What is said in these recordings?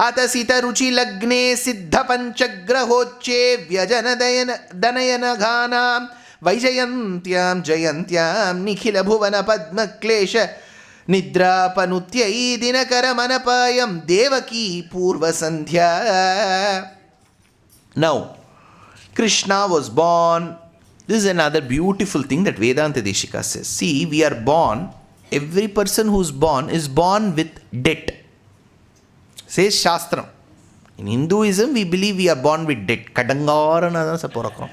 ಅತಸಿತ ರುಚಿ ಲಗ್ನೆ ಸಿದ್ಧ ಪಂಚಗ್ರಹೋಚ್ಚೆ ವ್ಯಜನ ದನಯನ ಘಾನಾಂ ವೈಜಯಂತ್ಯಾಂ ಜಯಂತ್ಯಾಂ ನಿಖಿಲ ಭುವನ ಪದ್ಮಕ್ಲೇಶ ನಿದ್ರಾಪನುತ್ಯೈ ದಿನಕರ ಮನಪಾಯಂ ದೇವಕೀ ಪೂರ್ವ ಸಂಧ್ಯಾ. Now, Krishna was born. This is another beautiful thing that Vedanta Desika says. See, we are born, every person who is born with debt. Says Shastram. In Hinduism, we believe we are born with debt. Kadangarana saporakram.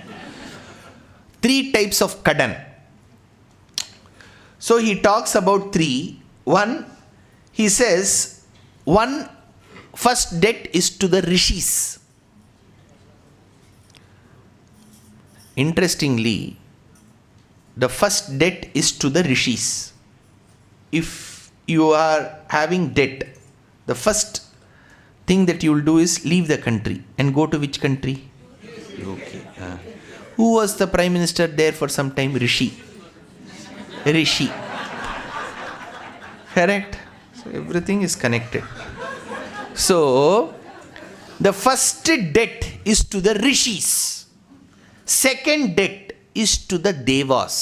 3 types of kadan. So he talks about 3. One, he says, first debt is to the rishis. Interestingly, the first debt is to the rishis. If you are having debt, the first thing that you will do is leave the country and go to which country? UK. Who was the prime minister there for some time? Rishi. Correct? So everything is connected. So the first debt is to the rishis. Second debt is to the devas.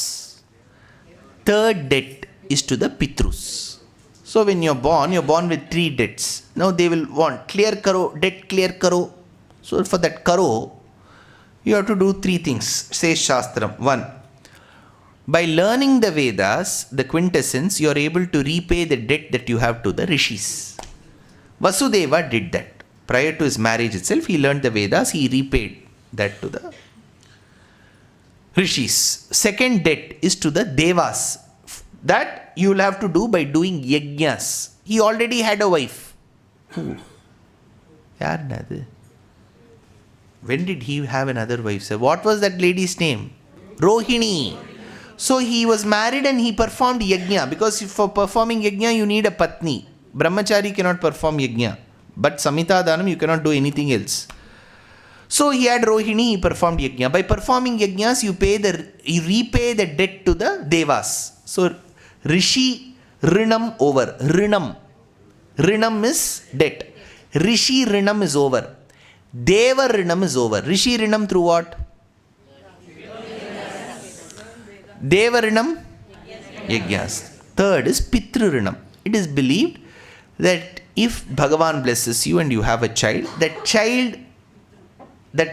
Third debt is to the pitrus. So when you're born with 3 debts. Now they will want clear karo, debt clear karo. So for that karo, you have to do 3 things, says Shastram. 1, by learning the Vedas, the quintessence, you are able to repay the debt that you have to the rishis. Vasudeva did that. Prior to his marriage itself, he learned the Vedas, he repaid that to the rishis. Second debt is to the devas. That you will have to do by doing yajnas. He already had a wife. Who? Yarnadu? When did he have another wife? So what was that lady's name? Rohini. So he was married and he performed yajna. Because for performing yajna you need a patni. Brahmachari cannot perform yajna. But Samhita Danam you cannot do anything else. So he had Rohini, he performed yajna. By performing yajnas, you repay the debt to the devas. So Rishi Rinam over. Rinam is debt. Rishi Rinam is over. Deva Rinam is over. Rishi Rinam through what? Deva Rinam? Yajnas. Third is Pitru Rinam. It is believed that if Bhagavan blesses you and you have a child, that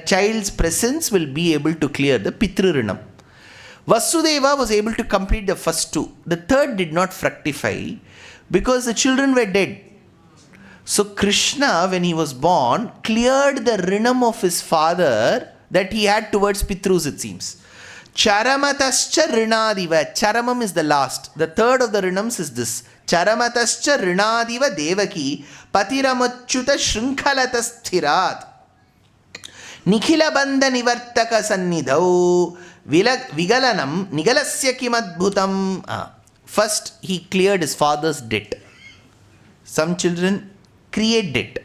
child's presence will be able to clear the Pitru Rinam. Vasudeva was able to complete the first 2. The third did not fructify because the children were dead. So Krishna, when he was born, cleared the Rinam of his father that he had towards Pitrus, it seems. Charamatascha Rinadiva. Charamam is the last. The third of the Rinams is this. Charamatascha Rinadiva Devaki Patiramachyuta Shrinkalatashthirat Nikhila Bandha Nivartaka Sannidhau Vigalanam Nigalasya Kimadbhutam. First, he cleared his father's debt. Some children create debt.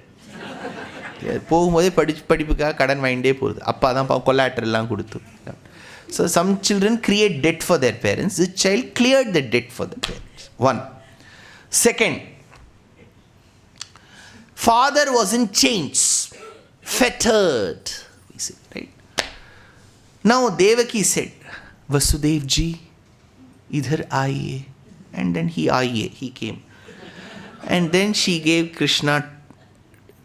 போகும்போதே படிப்புக்காக கடன் வாங்கிட்டே போகுது. அப்பா தான் கொலாட்டரெல்லாம் கொடுத்து. So some children create debt for their parents. This child cleared the debt for the parents. 1. Second, father was in chains, fettered. We see, right? Now Devaki said, Vasudev ji, idhar aiye. And then he came. And then she gave Krishna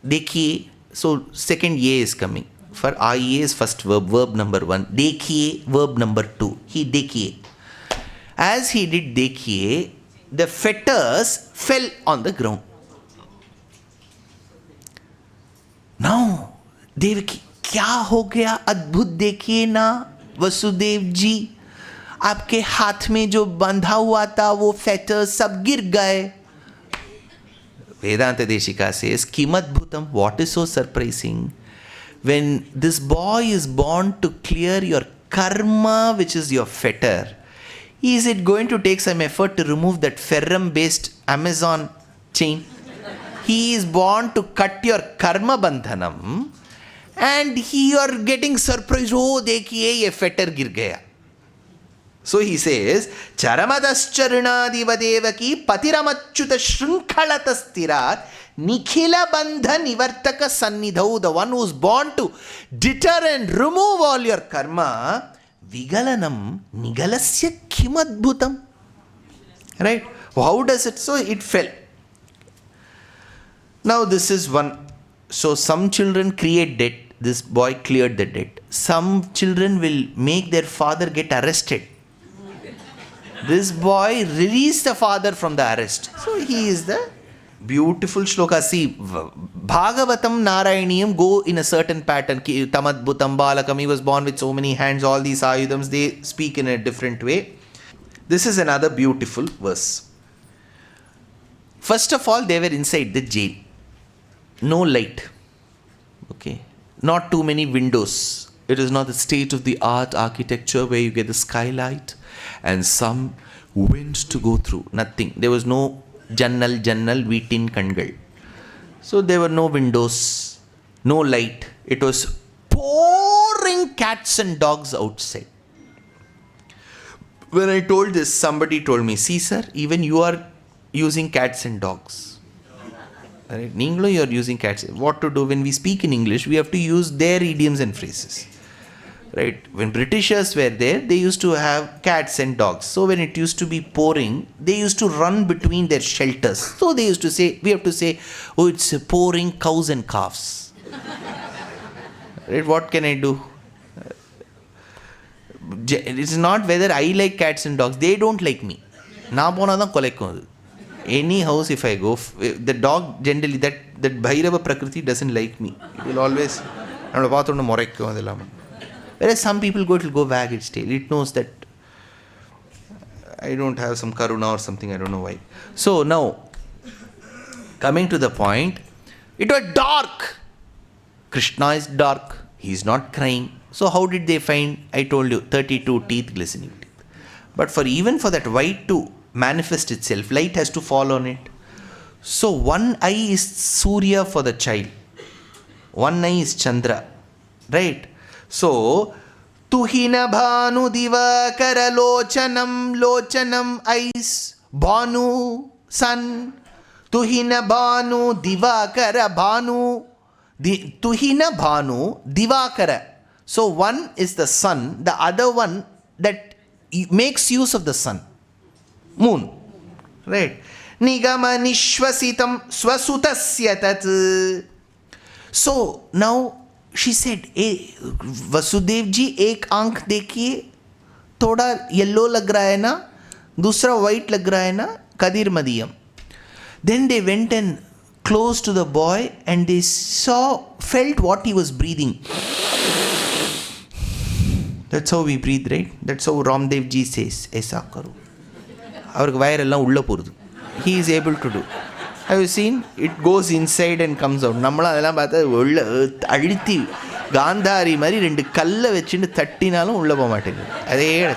dekhiye. So second ye is coming. For aiye is first verb number 1. Dekhiye, verb number 2. He dekhiye. As he did dekhiye, the fetters fell on the ground. Now, Devaki, क्या हो गया? अद्भुत देखिए ना वसुदेव जी, आपके हाथ में जो बंधा हुआ था वो fetters सब गिर गए. Vedanta Desika says, Kimadbhutam, what is so surprising? When this boy is born to clear your karma, which is your fetter, is it going to take some effort to remove that ferrum based Amazon chain? He is born to cut your karma bandhanam, and you are getting surprised. Oh, dekhiye ye fetter gir gaya. So he says, Charamadascharinadiva devaki patiramachyuta shrinkhalatastirat Nikhila Bandha Nivartaka Sannidhau, the one who is born to deter and remove all your karma, Vigalanam Nigalasya Kimadbhutam. Right? How does it? So it fell. Now this is one. So some children create debt. This boy cleared the debt. Some children will make their father get arrested. This boy released the father from the arrest. So he is the beautiful shloka. See, Bhagavatam, Narayaniyam go in a certain pattern. Tamadbhutam Balakam, he was born with so many hands, all these ayudams, they speak in a different way. This is another beautiful verse. First of all, they were inside the jail. No light. Okay. Not too many windows. It is not the state-of-the-art architecture where you get the skylight and some wind to go through. Nothing. There was no jannal veetin kangal. So there were no windows, no light. It was pouring cats and dogs outside. When I told this, somebody told me, see sir, even you are using cats and dogs. Right? In English, you are using cats. What to do when we speak in English? We have to use their idioms and phrases. Right? When Britishers were there, they used to have cats and dogs. So when it used to be pouring, they used to run between their shelters. So they used to say, we have to say, oh, it's pouring cows and calves. Right? What can I do? It's not whether I like cats and dogs. They don't like me. Na pona da kolekkum. Any house if I go, the dog generally, that Bhairava Prakriti doesn't like me. It will always, whereas some people go, it will go wag its tail. It knows that I don't have some karuna or something, I don't know why. So now, coming to the point, it was dark. Krishna is dark. He is not crying. So how did they find, I told you, 32 teeth, glistening teeth. But even for that white to manifest itself, light has to fall on it. So one eye is Surya for the child. One eye is Chandra. Right? So, Tuhina Bhanu Divakara Lochanam eyes, Bhanu, sun. Tuhina Bhanu Divakara Bhanu. Tuhina Bhanu Divakara. So one is the sun, the other one that makes use of the sun. Moon. Right. Nigama nishvasitam swasutasya tat. So now she said, hey, Vasudev ji, ek aankh dekhiye, thoda yellow lag raha hai na, dusra white lag raha hai na, Kadir Madiyam. Then they went and close to the boy and they felt what he was breathing. That's how we breathe, right? That's how Ramdev ji says, Aisa karo. He is able to do. Have you seen? It goes inside and comes out. Gandhari mari rendu kalla vechinu thattinalum ulla po maatengudhu. Adhe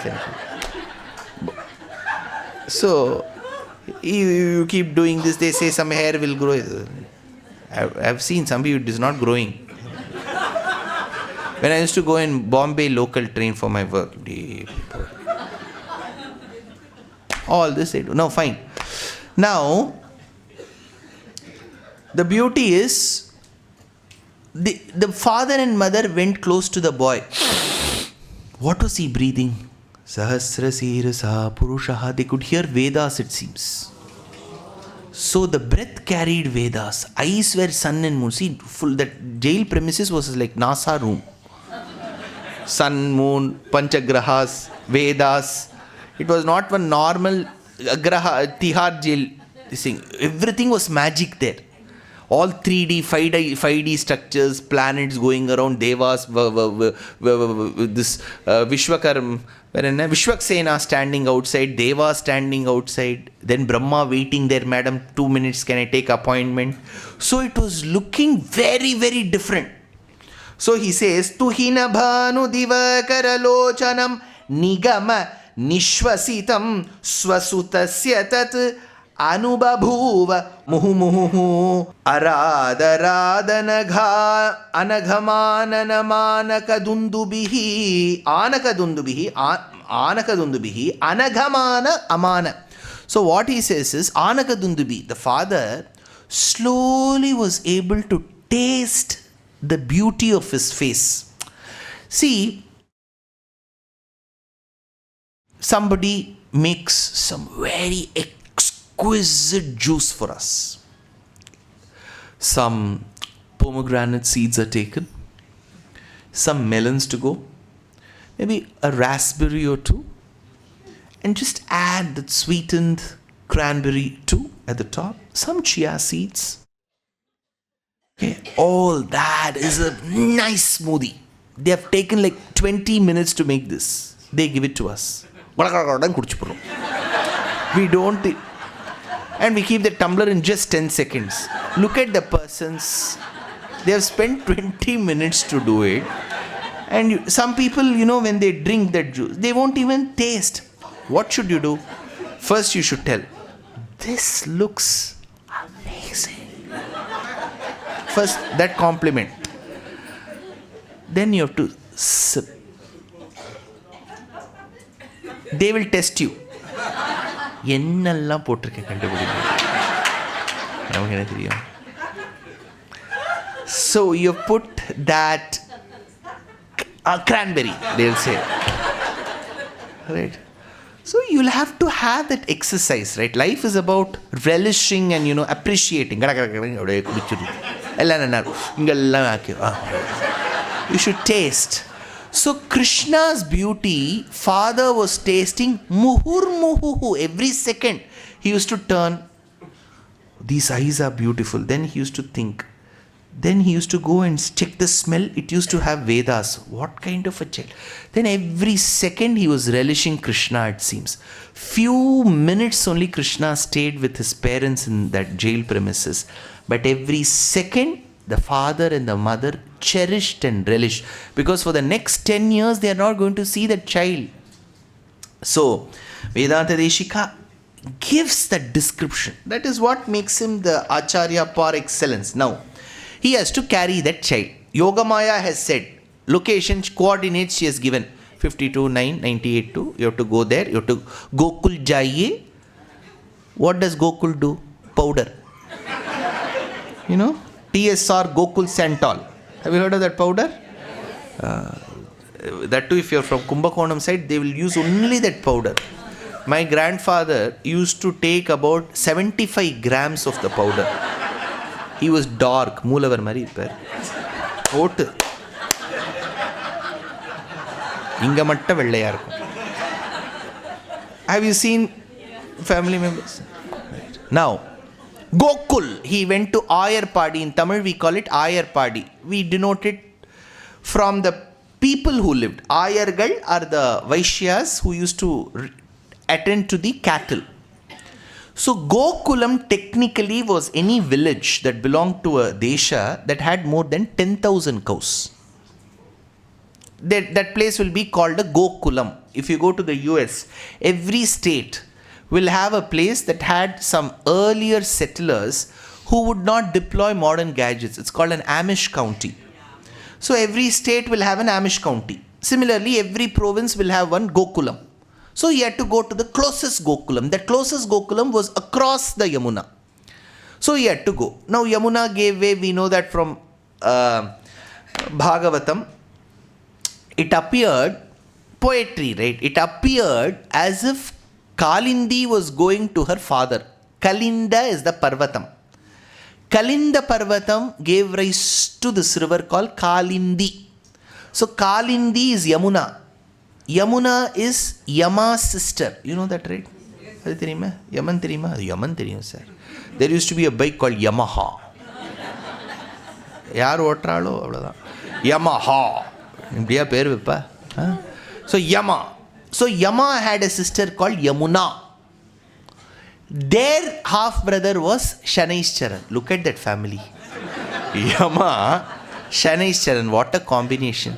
so you keep doing this, they say some hair will grow. I've seen some people, it is not growing. When I used to go in Bombay local train for my work, all this I do. No, fine. Now, the beauty is, the father and mother went close to the boy. What was he breathing? Sahasra Sirasa Purushaha. They could hear Vedas, it seems. So the breath carried Vedas. Eyes were sun and moon. See, that jail premises was like NASA room. Sun, moon, Panchagrahas, Vedas. It was not one normal Tihar jail. Everything was magic there. All 3D, 5D structures, planets going around, Devas, this Vishwaksena standing outside, Deva standing outside, then Brahma waiting there, madam, 2 minutes, can I take appointment? So it was looking very, very different. So he says, Tuhina Bhanu Divakara Lochanam Nigama Nishvasitam Swasutasya Tat Anubabhuva Muhu Arada Radanagha Anaghamananamanakadundubihi Anakadundubihi Anaghamana Amana. So what he says is, Anakadundubi, the father slowly was able to taste the beauty of his face. See, somebody makes some very exquisite juice for us. Some pomegranate seeds are taken, some melons to go, maybe a raspberry or two, and just add that sweetened cranberry too at the top, some chia seeds. Okay, all that is a nice smoothie. They have taken like 20 minutes to make this. They give it to us. We don't, and we keep the tumbler in just 10 seconds. Look at the persons. They have spent 20 minutes to do it. And some people, when they drink that juice, they won't even taste. What should you do? First, you should tell, this looks amazing. First, that compliment. Then you have to sip. They will test you. என்னெல்லாம் போட்டிருக்கேன் கண்டுபிடிங்க. நமக்கு என்ன தெரியும்? So you put that cranberry, they'll say. Right? So you'll have to have that exercise, right? Life is about relishing and, appreciating. You should taste. So Krishna's beauty, father was tasting muhurmuhu every second. He used to turn, these eyes are beautiful. Then he used to think. Then he used to go and check the smell. It used to have Vedas. What kind of a child? Then every second he was relishing Krishna, it seems. Few minutes only Krishna stayed with his parents in that jail premises. But every second the father and the mother cherished and relished. Because for the next 10 years they are not going to see that child. So Vedanta Desika gives that description. That is what makes him the Acharya par excellence. Now, he has to carry that child. Yogamaya has said, location, coordinates she has given. 52, 9, 98, 2. You have to go there. You have to Gokul Jaiye. What does Gokul do? Powder. TSR Gokul Santol. Have you heard of that powder? That too, if you're from Kumbakonam side, they will use only that powder. My grandfather used to take about 75 grams of the powder. He was dark, Moolavar mari irpar. Otu. Inga matta vellaiya irukum. Have you seen family members? Right. Now, Gokul, he went to Ayar Padi. In Tamil we call it Ayar Padi. We denote it from the people who lived. Ayargal are the Vaishyas who used to attend to the cattle. So Gokulam technically was any village that belonged to a desha that had more than 10,000 cows. That place will be called a Gokulam. If you go to the US, every state will have a place that had some earlier settlers who would not deploy modern gadgets. It's called an Amish county. So every state will have an Amish county. Similarly, every province will have one Gokulam. So he had to go to the closest Gokulam. The closest Gokulam was across the Yamuna. So he had to go. Now Yamuna gave way. We know that from Bhagavatam. It appeared, poetry, right? It appeared as if Kalindi was going to her father. Kalinda is the Parvatam. Kalinda Parvatam gave rise to this river called Kalindi. So Kalindi is Yamuna. Yamuna is Yama's sister. You know that, right? Adu theriyuma? Yaman theriyuma? Adu Yaman theriyum, sir. There used to be a bike called Yamaha. Yaar otralo avladha. Yamaha. Indiya per vippa. So Yama. So Yama had a sister called Yamuna. Their half brother was Shanaishcharan. Look at that family. Yama, Shanaishcharan. What a combination.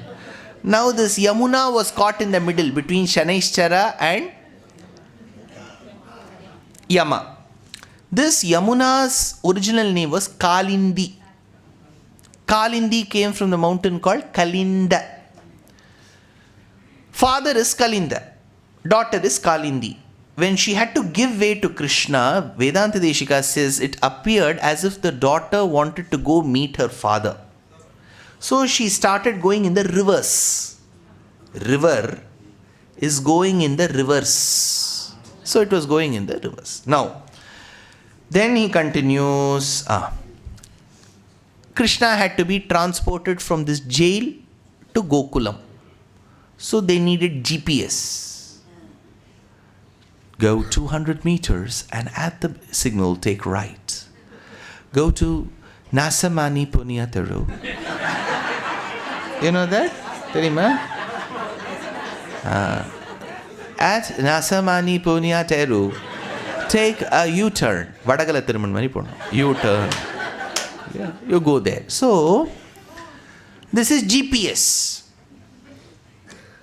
Now this Yamuna was caught in the middle between Shanaishchara and Yama. This Yamuna's original name was Kalindi. Kalindi came from the mountain called Kalinda. Father is Kalinda. Daughter is Kalindi. when she had to give way to Krishna, Vedanta Desika says it appeared as if the daughter wanted to go meet her father. So she started going in the reverse. River is going in the reverse. So it was going in the reverse. Now, then he continues. Krishna had to be transported from this jail to Gokulam. So they needed GPS. Go 200 meters and at the signal take right. Go to Nasamani Punyataru. You know that? Terima? At Nasamani Punyataru, take a U-turn. Vadagala Thiruman mani ponu. U-turn. Yeah, you go there. So, this is GPS.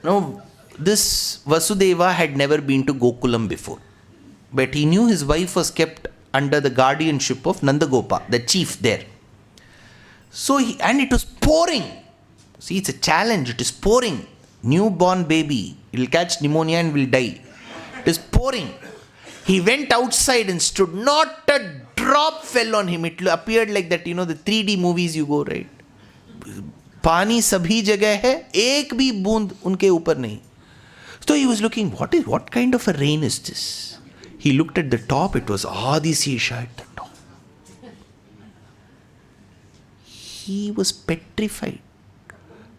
Now, this Vasudeva had never been to Gokulam before. But he knew his wife was kept under the guardianship of Nandagopa, the chief there. So, and it was pouring. See, it's a challenge. It is pouring. Newborn baby. It will catch pneumonia and will die. It is pouring. He went outside and stood. Not a drop fell on him. It appeared like that, the 3D movies you go, right? पानी सभी जगह है, एक भी बूंद उनके ऊपर नहीं. So he was looking, what kind of a rain is this? He looked at the top, it was Adisesha at the top. He was petrified.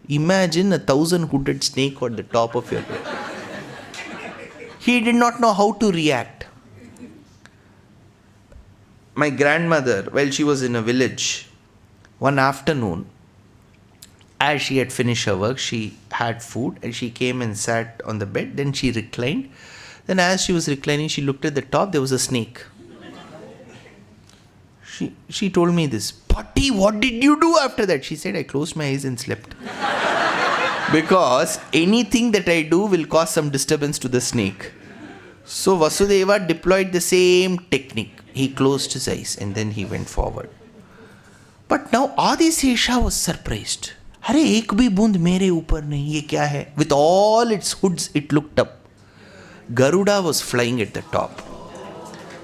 Imagine a 1,000-hooded snake on the top of your head. He did not know how to react. My grandmother, while she was in a village, one afternoon, as she had finished her work, she had food and she came and sat on the bed. Then she reclined. Then as she was reclining, she looked at the top, there was a snake. She told me this. Patti, what did you do after that? She said, I closed my eyes and slept. Because anything that I do will cause some disturbance to the snake. So Vasudeva deployed the same technique. He closed his eyes and then he went forward. But now Adisesha was surprised. अरे एक भी बूंद मेरे ऊपर नहीं, ये क्या है? With all its hoods, it looked up. Garuda was flying at the top.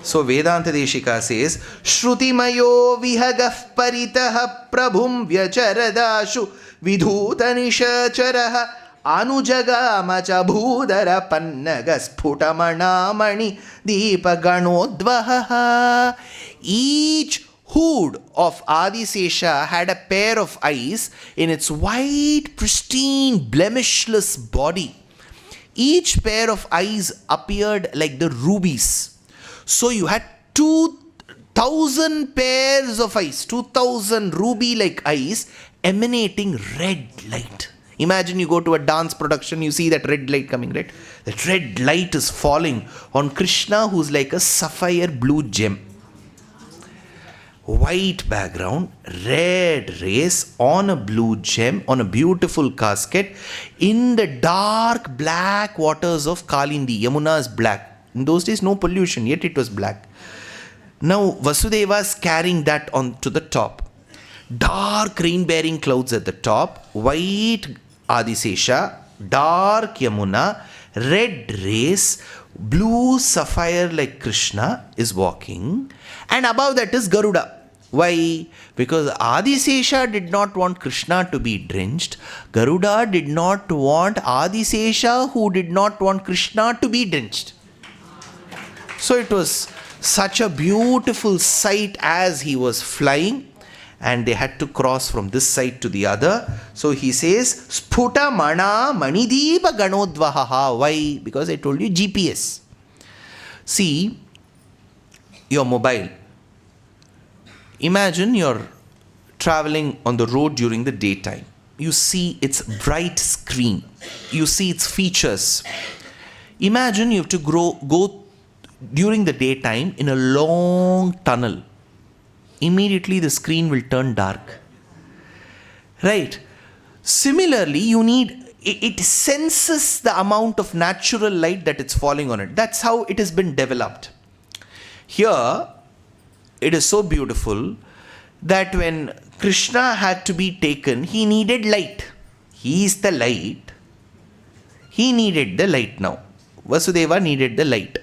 So Vedanta Desika says, Shrutimayo vihagah paritah prabhum vyacharadashu vidhuta nishacharaha anujagamacha bhudara pannagas phutamana deepa ganodvaha. Each hood of Adisesha had a pair of eyes in its white, pristine, blemishless body. Each pair of eyes appeared like the rubies. So you had 2,000 pairs of eyes, 2,000 ruby-like eyes emanating red light. Imagine you go to a dance production, you see that red light coming, right? That red light is falling on Krishna, who's like a sapphire blue gem. White background, red rays on a blue gem, on a beautiful casket, in the dark black waters of Kalindi. Yamuna is black. In those days, no pollution, yet it was black. Now, Vasudeva is carrying that on to the top. Dark rain-bearing clouds at the top, white Adisesha, dark Yamuna, red rays, blue sapphire like Krishna is walking, and above that is Garuda. Why? Because Adisesha did not want Krishna to be drenched. Garuda did not want Adisesha, who did not want Krishna to be drenched. So it was such a beautiful sight as he was flying, and they had to cross from this side to the other. So he says, Sputa mana manideepa ganodvaha. Why? Because I told you GPS. See, your mobile. Imagine you're traveling on the road during the daytime. You see its bright screen. You see its features. Imagine you have to go during the daytime in a long tunnel. Immediately the screen will turn dark. Right? Similarly, you need, it senses the amount of natural light that it's falling on it. That's how it has been developed. Here, it is so beautiful that when Krishna had to be taken, he needed light. He is the light. He needed the light now. Vasudeva needed the light.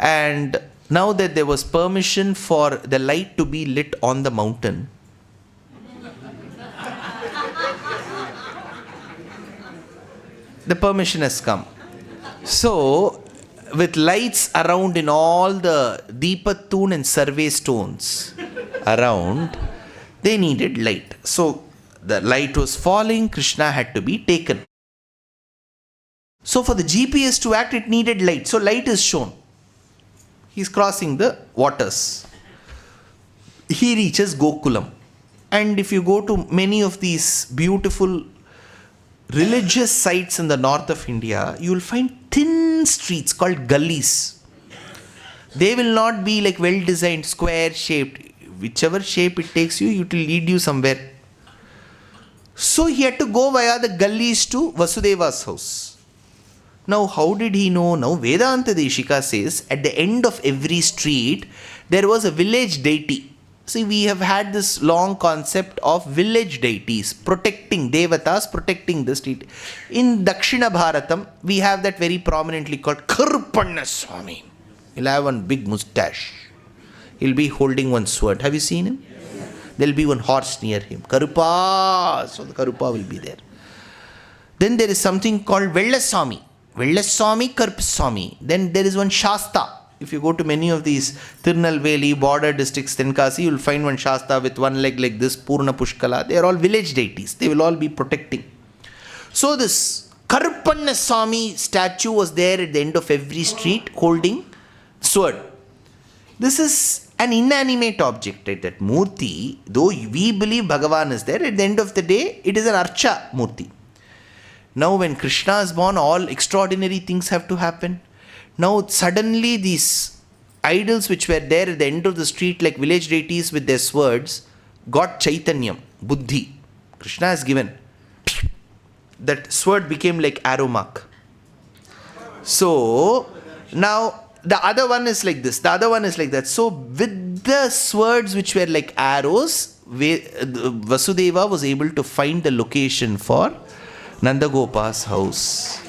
And now that there was permission for the light to be lit on the mountain, the permission has come. So, with lights around in all the Deepathoon and survey stones around, they needed light. So, the light was falling, Krishna had to be taken. So, for the GPS to act, it needed light. So, light is shown. He is crossing the waters. He reaches Gokulam. And if you go to many of these beautiful religious sites in the north of India, you will find thin streets called gullies. They will not be like well designed, square shaped. Whichever shape it takes you, it will lead you somewhere. So he had to go via the gullies to Vasudeva's house. Now how did he know? Now Vedanta Desika says at the end of every street there was a village deity. See, we have had this long concept of village deities protecting, devatas protecting the street. In Dakshina Bharatam, we have that very prominently called Karpanna Swami. He'll have one big moustache. He'll be holding one sword. Have you seen him? There'll be one horse near him. Karupa. So the Karupa will be there. Then there is something called Vellaswami. Vellaswami, Karpaswami. Then there is one Shasta. If you go to many of these Tirunelveli border districts, Tenkasi, you will find one Shasta with one leg like this, Purna Pushkala. They are all village deities. They will all be protecting. So this Karpanna Swami statue was there at the end of every street holding sword. This is an inanimate object, right? That Murti, though we believe Bhagavan is there, at the end of the day, it is an Archa Murti. Now when Krishna is born, all extraordinary things have to happen. Now suddenly these idols which were there at the end of the street like village deities with their swords got Chaitanyam, Buddhi. Krishna has given. That sword became like arrow mark. So now the other one is like this, the other one is like that. So with the swords which were like arrows, Vasudeva was able to find the location for Nandagopa's house.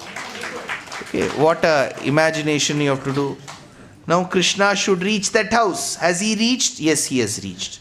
Okay, what a imagination you have to do. Now Krishna should reach that house. Has he reached? Yes, he has reached.